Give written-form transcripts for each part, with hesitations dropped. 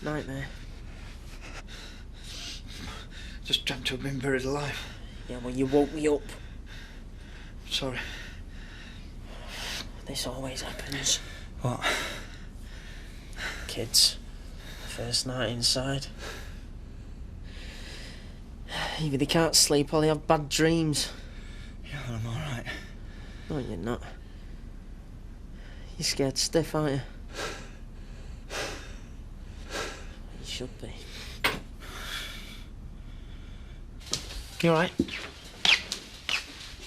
Nightmare. Just dreamt to have been buried alive. Yeah, well, you woke me up. Sorry. This always happens. What? Kids. First night inside. Either they can't sleep or they have bad dreams. Yeah, well, I'm alright. No, you're not. You're scared stiff, aren't you? You should be. You alright?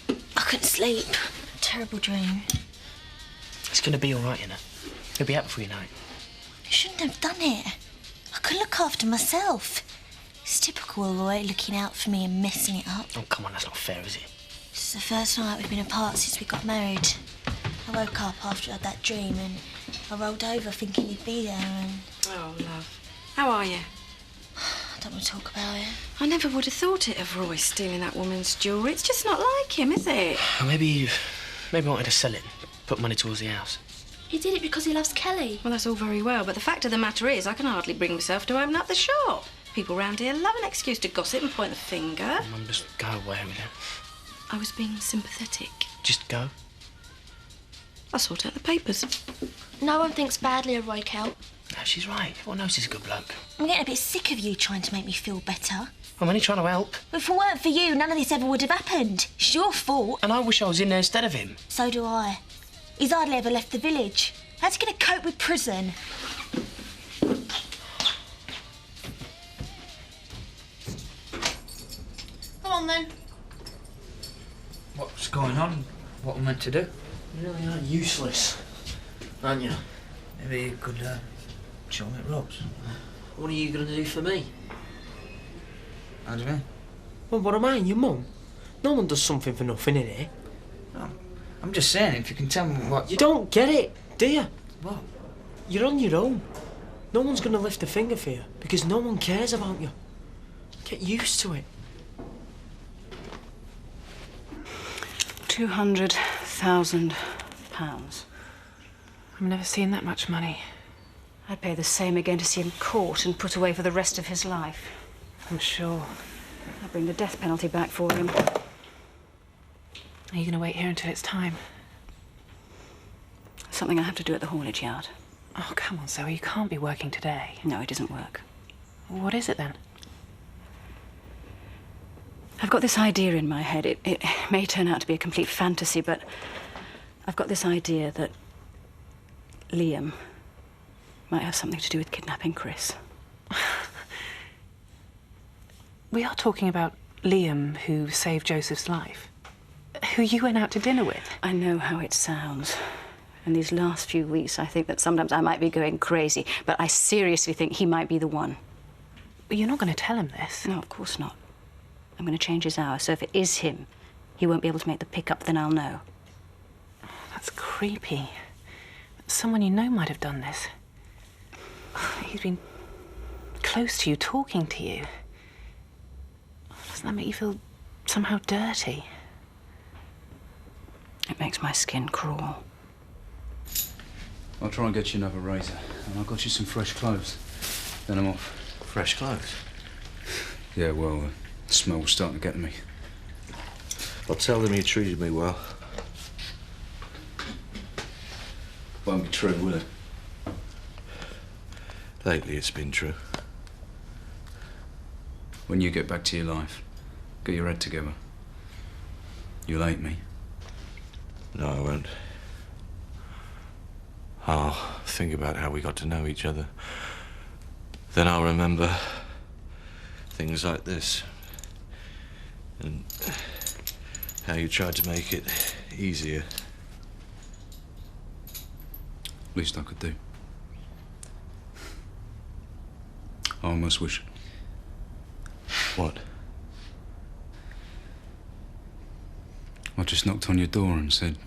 I couldn't sleep. Terrible dream. It's gonna be alright, you know. He'll be out before you know it. I shouldn't have done it. I could look after myself. It's typical all the way looking out for me and messing it up. Oh, come on, that's not fair, is it? This is the first night we've been apart since we got married. I woke up after I had that dream and I rolled over thinking you'd be there and... Oh, love. How are you? I don't want to talk about it. I never would have thought it of Roy stealing that woman's jewellery. It's just not like him, is it? Well, maybe wanted to sell it, put money towards the house. He did it because he loves Kelly. Well, that's all very well, but the fact of the matter is I can hardly bring myself to open up the shop. People round here love an excuse to gossip and point the finger. Mum, just go away with it. I was being sympathetic. Just go. I'll sort out the papers. No one thinks badly of Roy Kell. No, she's right. Everyone knows he's a good bloke. I'm getting a bit sick of you trying to make me feel better. I'm only trying to help. If it weren't for you, none of this ever would have happened. It's your fault. And I wish I was in there instead of him. So do I. He's hardly ever left the village. How's he going to cope with prison? Come on, then. What's going on? What we're meant to do? You really are useless, aren't you? Maybe you could show me the ropes. What are you going to do for me? How do you mean? Well, what am I, your mum? No one does something for nothing, innit? I'm just saying, if you can tell me what... You don't get it, do you? What? You're on your own. No one's going to lift a finger for you because no one cares about you. Get used to it. £200,000. I've never seen that much money. I'd pay the same again to see him caught and put away for the rest of his life. I'm sure. I'd bring the death penalty back for him. Are you going to wait here until it's time? Something I have to do at the haulage yard. Oh, come on, Zoe. You can't be working today. No, it doesn't work. What is it, then? I've got this idea in my head. It may turn out to be a complete fantasy, but I've got this idea that Liam might have something to do with kidnapping Chris. We are talking about Liam, who saved Joseph's life. Who you went out to dinner with. I know how it sounds. In these last few weeks, I think that sometimes I might be going crazy, but I seriously think he might be the one. But you're not going to tell him this. No, of course not. I'm going to change his hour, so if it is him, he won't be able to make the pickup, then I'll know. That's creepy. Someone you know might have done this. He's been close to you, talking to you. Doesn't that make you feel somehow dirty? It makes my skin crawl. I'll try and get you another razor. And I've got you some fresh clothes. Then I'm off. Fresh clothes? Yeah, well, the smell was starting to get to me. I'll tell them you treated me well. Won't be true, will it? Lately it's been true. When you get back to your life, get your head together. You'll hate me. No, I won't. I'll think about how we got to know each other. Then I'll remember things like this. And how you tried to make it easier. Least I could do. I almost wish... What? I just knocked on your door and said,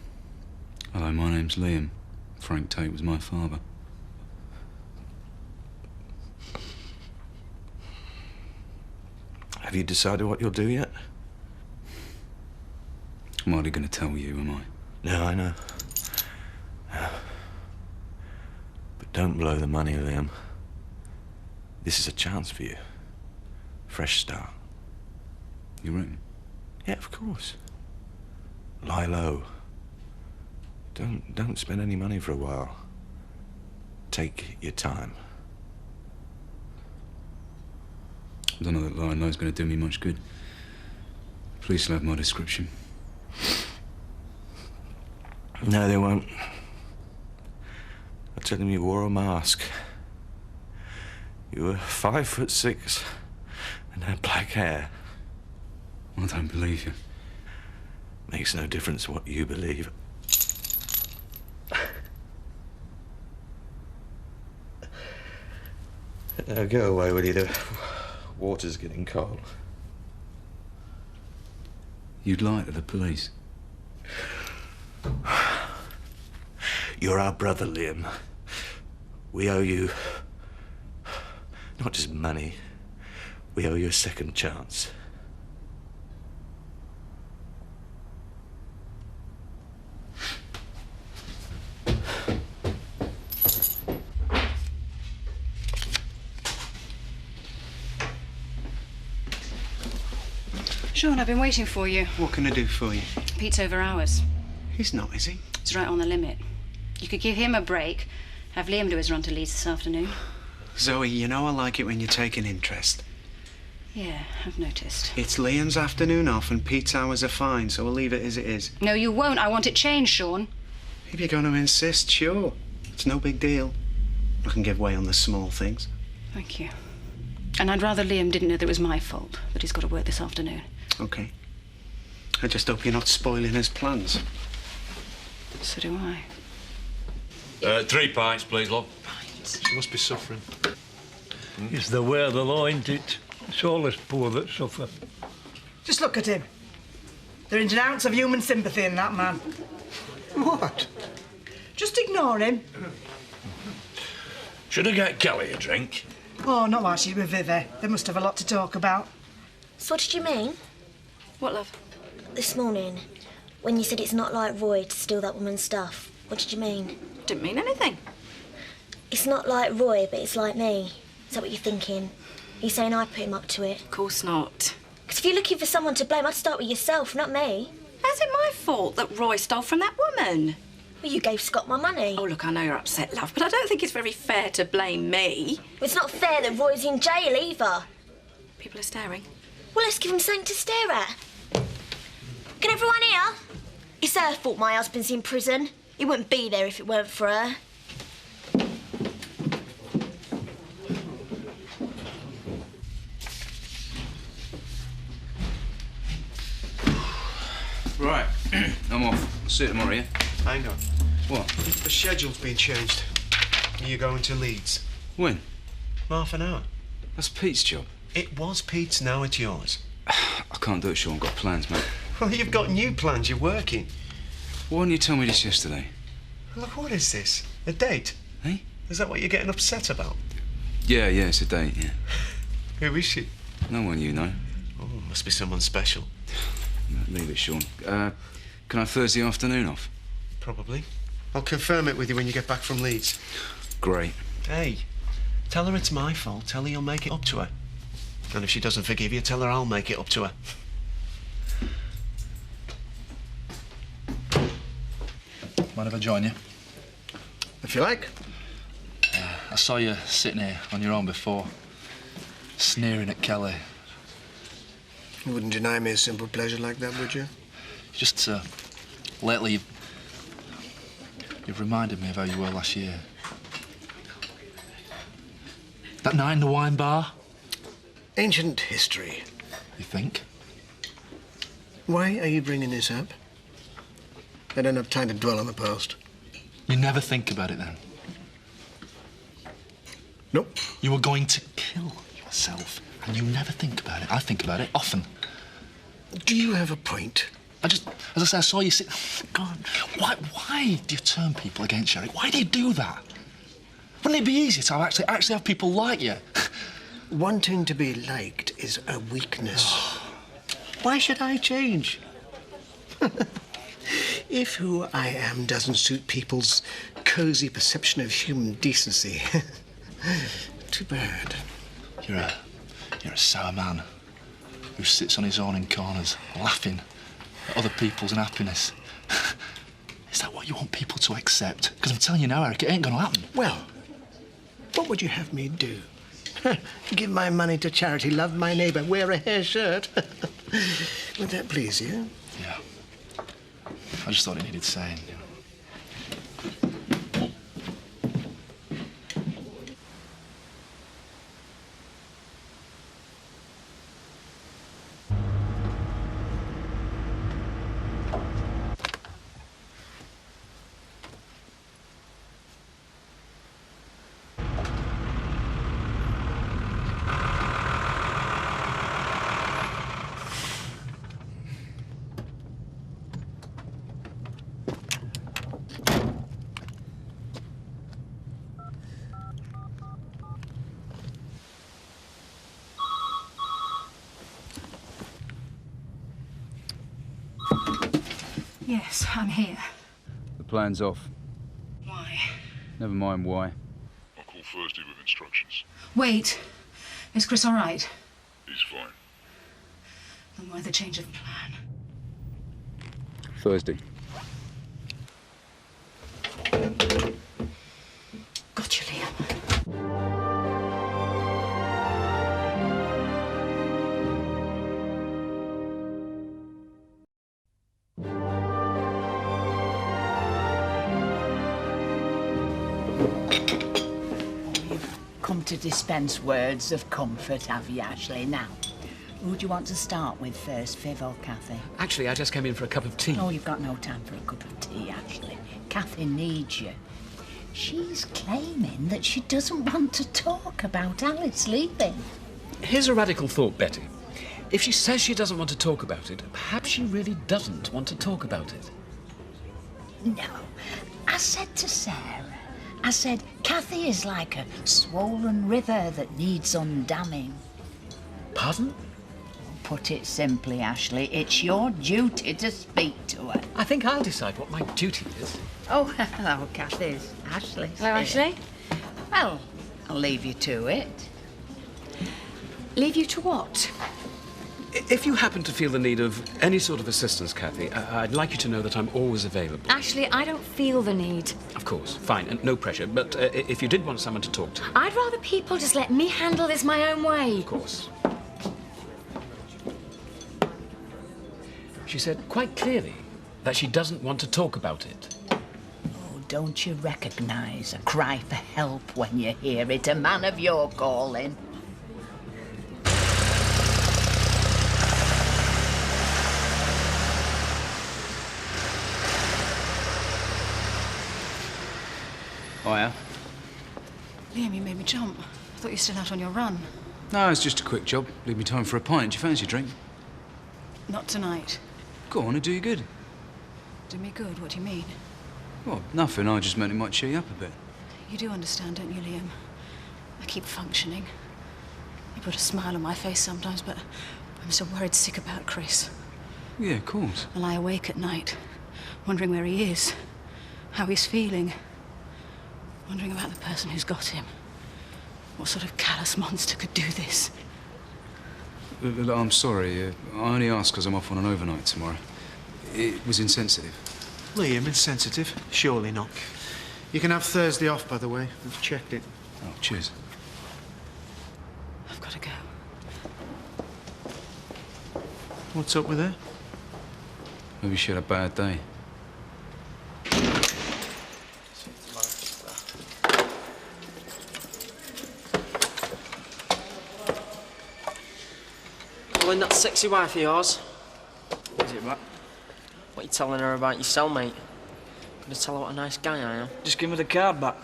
"Hello, my name's Liam. Frank Tate was my father." Have you decided what you'll do yet? I'm hardly going to tell you, am I? No, I know. But don't blow the money, Liam. This is a chance for you. Fresh start. You reckon? Yeah, of course. Lie low. Don't spend any money for a while. Take your time. I don't know that lying low's going to do me much good. Police will have my description. No, they won't. I tell them you wore a mask. You were 5'6" and had black hair. I don't believe you. Makes no difference what you believe. Now go away, will you? The water's getting cold. You'd lie to the police. You're our brother, Liam. We owe you not just money, we owe you a second chance. Sean, I've been waiting for you. What can I do for you? Pete's over hours. He's not, is he? He's right on the limit. You could give him a break, have Liam do his run to Leeds this afternoon. Zoe, you know I like it when you take an interest. Yeah, I've noticed. It's Liam's afternoon off and Pete's hours are fine, so we'll leave it as it is. No, you won't. I want it changed, Sean. If you're going to insist, sure. It's no big deal. I can give way on the small things. Thank you. And I'd rather Liam didn't know that it was my fault, that he's got to work this afternoon. OK. I just hope you're not spoiling his plans. So do I. 3 pints, please, love. She must be suffering. It's the way of the law, ain't it? It's all us poor that suffer. Just look at him. There isn't an ounce of human sympathy in that man. What? Just ignore him. Should I get Kelly a drink? Oh, not while she's with Vivi. They must have a lot to talk about. So what did you mean? What, love? This morning, when you said it's not like Roy to steal that woman's stuff. What did you mean? Didn't mean anything. It's not like Roy, but it's like me. Is that what you're thinking? Are you saying I put him up to it? Of course not. Because if you're looking for someone to blame, I'd start with yourself, not me. How's it my fault that Roy stole from that woman? Well, you gave Scott my money. Oh, look, I know you're upset, love, but I don't think it's very fair to blame me. Well, it's not fair that Roy's in jail either. People are staring. Well, let's give him something to stare at. Can everyone hear? It's her fault my husband's in prison. He wouldn't be there if it weren't for her. Right, I'm off. See you tomorrow, yeah? Hang on. What? The schedule's been changed. You're going to Leeds. When? Half an hour. That's Pete's job. It was Pete's, now it's yours. I can't do it, Sean. Got plans, mate. Well, you've got new plans. You're working. Why didn't you tell me this yesterday? Look, what is this? A date? Hey? Is that what you're getting upset about? Yeah, it's a date, yeah. Who is she? No one you know. Oh, must be someone special. Leave it, Sean. Can I have Thursday afternoon off? Probably. I'll confirm it with you when you get back from Leeds. Great. Hey, tell her it's my fault. Tell her you'll make it up to her. And if she doesn't forgive you, tell her I'll make it up to her. Mind if I join you? If you like. I saw you sitting here on your own before, sneering at Kelly. You wouldn't deny me a simple pleasure like that, would you? Just, lately, you've reminded me of how you were last year. That night in the wine bar? Ancient history. You think? Why are you bringing this up? I don't have time to dwell on the past. You never think about it then? Nope. You were going to kill yourself, and you never think about it. I think about it often. Do you have a point? As I say, I saw you sit... God, why do you turn people against you? Why do you do that? Wouldn't it be easier to actually have people like you? Wanting to be liked is a weakness. Why should I change? If who I am doesn't suit people's cosy perception of human decency, too bad. You're a sour man who sits on his own in corners, laughing at other people's unhappiness. Is that what you want people to accept? Because I'm telling you now, Eric, it ain't gonna happen. Well, what would you have me do? Give my money to charity, love my neighbour, wear a hair shirt. Would that please you? Yeah. I just thought it needed saying. Yes, I'm here. The plan's off. Why? Never mind why. I'll call Thursday with instructions. Wait. Is Chris all right? He's fine. Then why the change of plan? Thursday. Got you, Liam. Come to dispense words of comfort, have you, Ashley? Now, who do you want to start with first, Viv or Kathy? Actually, I just came in for a cup of tea. Oh, you've got no time for a cup of tea, Ashley. Kathy needs you. She's claiming that she doesn't want to talk about Alice leaving. Here's a radical thought, Betty. If she says she doesn't want to talk about it, perhaps she really doesn't want to talk about it. No. I said to Sarah, I said, Kathy is like a swollen river that needs undamming. Pardon? Put it simply, Ashley, it's your duty to speak to her. I think I'll decide what my duty is. Oh, hello, Kathy. Ashley. Hello, Ashley. Well, I'll leave you to it. Leave you to what? If you happen to feel the need of any sort of assistance, Kathy, I'd like you to know that I'm always available. Ashley, I don't feel the need. Of course, fine, and no pressure. But if you did want someone to talk to... I'd rather people just let me handle this my own way. Of course. She said quite clearly that she doesn't want to talk about it. Oh, don't you recognise a cry for help when you hear it? A man of your calling. Hiya. Liam, you made me jump. I thought you were still out on your run. No, it's just a quick job. Leave me time for a pint. Do you fancy a drink? Not tonight. Go on, it'll do you good. Do me good? What do you mean? Well, nothing. I just meant it might cheer you up a bit. You do understand, don't you, Liam? I keep functioning. You put a smile on my face sometimes, but I'm so worried sick about Chris. Yeah, of course. I lie awake at night, wondering where he is, how he's feeling. Wondering about the person who's got him. What sort of callous monster could do this? Look, I'm sorry. I only asked because I'm off on an overnight tomorrow. It was insensitive. Liam, insensitive? Surely not. You can have Thursday off, by the way. I've checked it. Oh, cheers. I've got to go. What's up with her? Maybe she had a bad day. Well, that sexy wife of yours. Is it right? What are you telling her about your cellmate? Gonna tell her what a nice guy I am? Just give me the card back.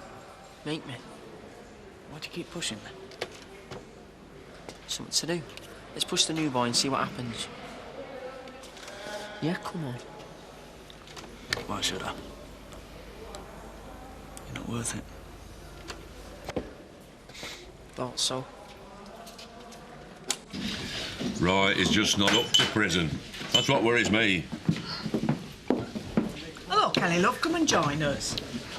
Make me. Why do you keep pushing me? Something to do. Let's push the new boy and see what happens. Yeah, come on. Why should I? You're not worth it. Thought so. Right, he's just not up to prison. That's what worries me. Hello, Kelly, love. Come and join us.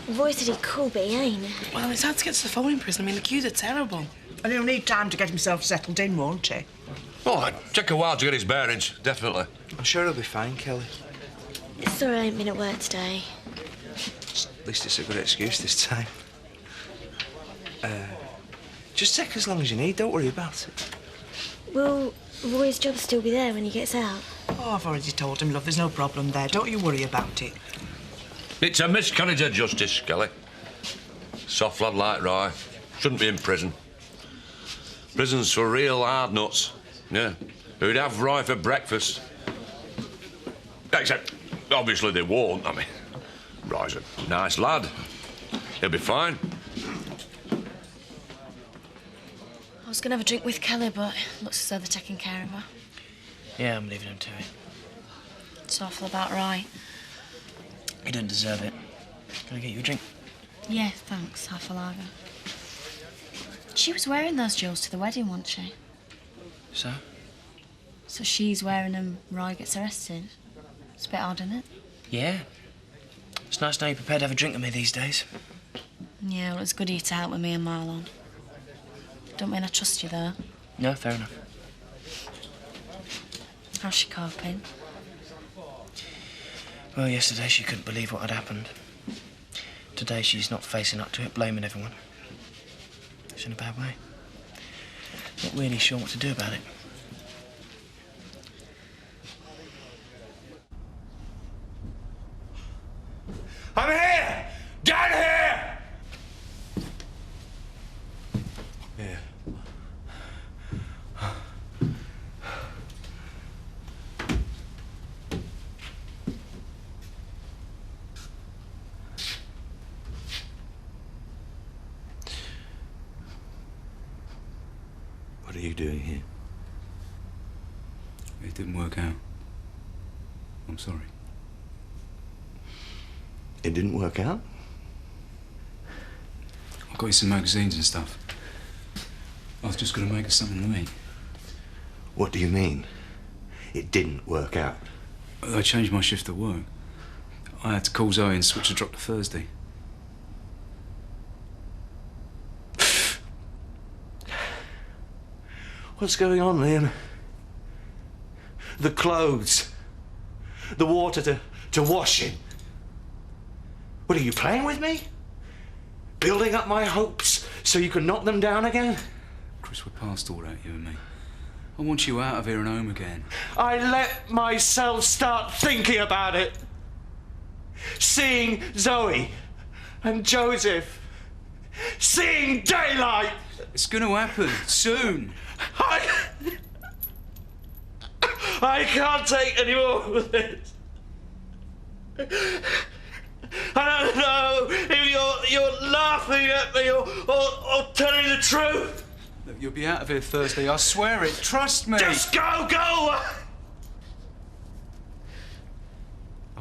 Roy said he could be, ain't he? Well, it's hard to get to the phone in prison. I mean, the queues are terrible. And he'll need time to get himself settled in, won't he? Oh, it'd take a while to get his bearings, definitely. I'm sure he'll be fine, Kelly. Sorry I ain't been at work today. At least it's a good excuse this time. Just take as long as you need, don't worry about it. Will Roy's job still be there when he gets out? Oh, I've already told him, love, there's no problem there. Don't you worry about it. It's a miscarriage of justice, Kelly. Soft lad like Roy shouldn't be in prison. Prison's for real hard nuts. Yeah. Who'd have Roy for breakfast. Except, obviously, they won't. I mean, Roy's a nice lad. He'll be fine. I was going to have a drink with Kelly, but it looks as though they're taking care of her. Yeah, I'm leaving him to it. It's awful about Roy. He doesn't deserve it. Can I get you a drink? Yeah, thanks. Half a lager. She was wearing those jewels to the wedding, wasn't she? So? So she's wearing them, Roy gets arrested. It's a bit odd, isn't it? Yeah. It's nice now you're prepared to have a drink with me these days. Yeah, well, it's good of you to help with me and Marlon. Don't mean I trust you, though. No, fair enough. How's she coping? Well, yesterday she couldn't believe what had happened. Today she's not facing up to it, blaming everyone. It's in a bad way. Not really sure what to do about it. I'm here! Down here! Yeah. What are you doing here? It didn't work out. I'm sorry. It didn't work out? I got you some magazines and stuff. I was just going to make us something to eat. What do you mean? It didn't work out? They changed my shift at work. I had to call Zoe and switch the drop to Thursday. What's going on, Liam? The clothes. The water to wash in. What, are you playing with me? Building up my hopes so you can knock them down again? Chris, we're past all that, you and me. I want you out of here and home again. I let myself start thinking about it. Seeing Zoe and Joseph. Seeing daylight. It's going to happen soon. I can't take any more of this. I don't know if you're laughing at me or telling the truth. Look, you'll be out of here Thursday, I swear it. Trust me. Just go! I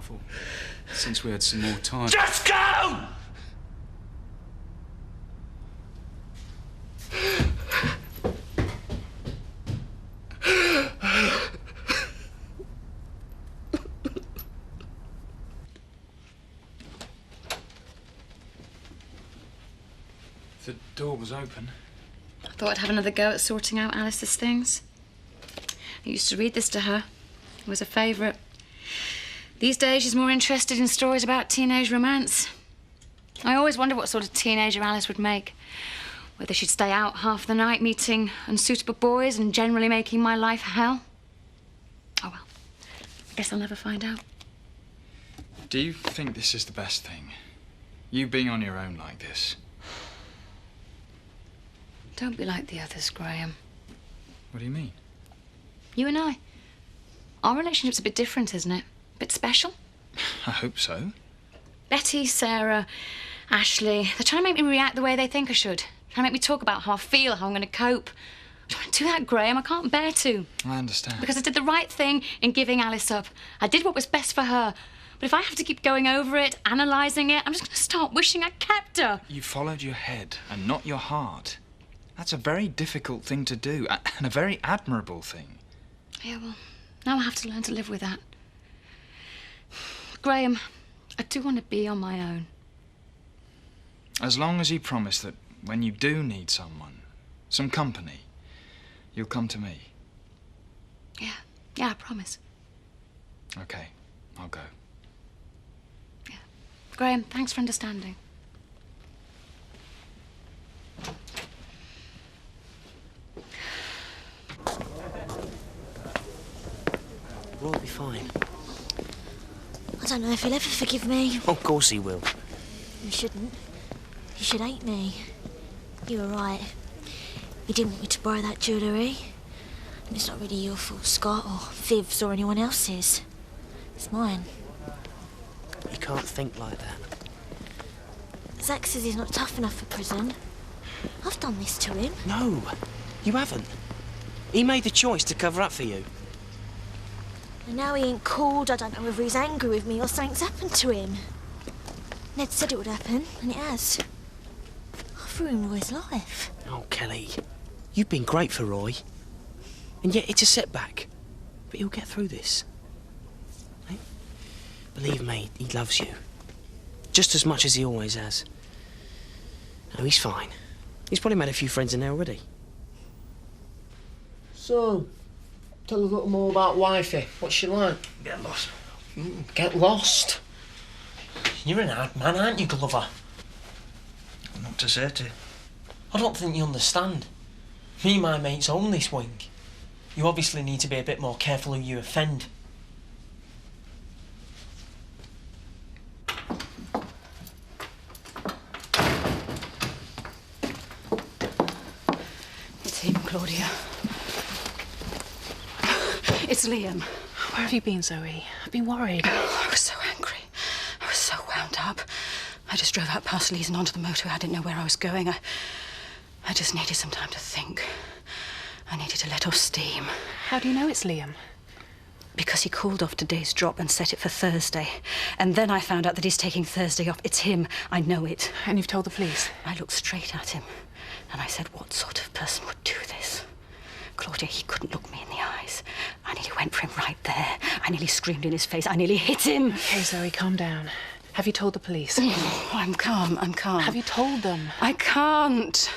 thought, since we had some more time... Just go! The door was open. I thought I'd have another go at sorting out Alice's things. I used to read this to her. It was a favourite. These days, she's more interested in stories about teenage romance. I always wondered what sort of teenager Alice would make. Whether she'd stay out half the night meeting unsuitable boys and generally making my life hell. Oh, well. I guess I'll never find out. Do you think this is the best thing? You being on your own like this? Don't be like the others, Graham. What do you mean? You and I. Our relationship's a bit different, isn't it? A bit special. I hope so. Betty, Sarah, Ashley, they're trying to make me react the way they think I should. Trying to make me talk about how I feel, how I'm going to cope. I don't want to do that, Graham. I can't bear to. I understand. Because I did the right thing in giving Alice up. I did what was best for her. But if I have to keep going over it, analysing it, I'm just going to start wishing I kept her. You followed your head and not your heart. That's a very difficult thing to do, and a very admirable thing. Yeah, well, now I have to learn to live with that. Graham, I do want to be on my own. As long as you promise that when you do need someone some company, you'll come to me. Yeah, I promise. Okay, I'll go. Graham, thanks for understanding. Roy will be fine. I don't know if he'll ever forgive me. Of course he will. You shouldn't. You should hate me. You were right. You didn't want me to borrow that jewellery. And it's not really your fault, Scott, or Viv's, or anyone else's. It's mine. You can't think like that. Zack says he's not tough enough for prison. I've done this to him. No, you haven't. He made the choice to cover up for you. And now he ain't called. I don't know whether he's angry with me or something's happened to him. Ned said it would happen, and it has. I've ruined Roy's life. Oh, Kelly, you've been great for Roy. And yet it's a setback. But he'll get through this. Eh? Believe me, he loves you. Just as much as he always has. No, he's fine. He's probably made a few friends in there already. So, tell us a little more about Wifey. What's she like? Get lost. Get lost? You're an hard man, aren't you, Glover? Not to say to. I don't think you understand. Me and my mates own this wing. You obviously need to be a bit more careful who you offend. It's him, Claudia. It's Liam. Where have you been, Zoe? I've been worried. I was so angry. I was so wound up. I just drove out past Lee's and onto the motorway. I didn't know where I was going. I just needed some time to think. I needed to let off steam. How do you know it's Liam? Because he called off today's drop and set it for Thursday. And then I found out that he's taking Thursday off. It's him. I know it. And you've told the police? I looked straight at him and I said, what sort of person would do this? Claudia, he couldn't look me in the eyes. I nearly went for him right there. I nearly screamed in his face. I nearly hit him. Okay, Zoe, calm down. Have you told the police? I'm calm. I'm calm. Have you told them? I can't.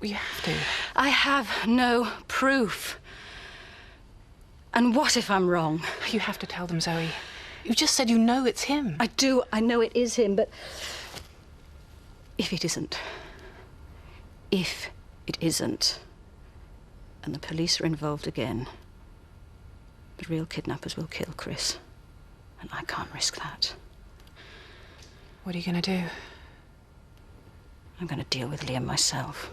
Well, you have to. I have no proof. And what if I'm wrong? You have to tell them, Zoe. You just said you know it's him. I do. I know it is him, but if it isn't, and the police are involved again, the real kidnappers will kill Chris. And I can't risk that. What are you going to do? I'm going to deal with Liam myself.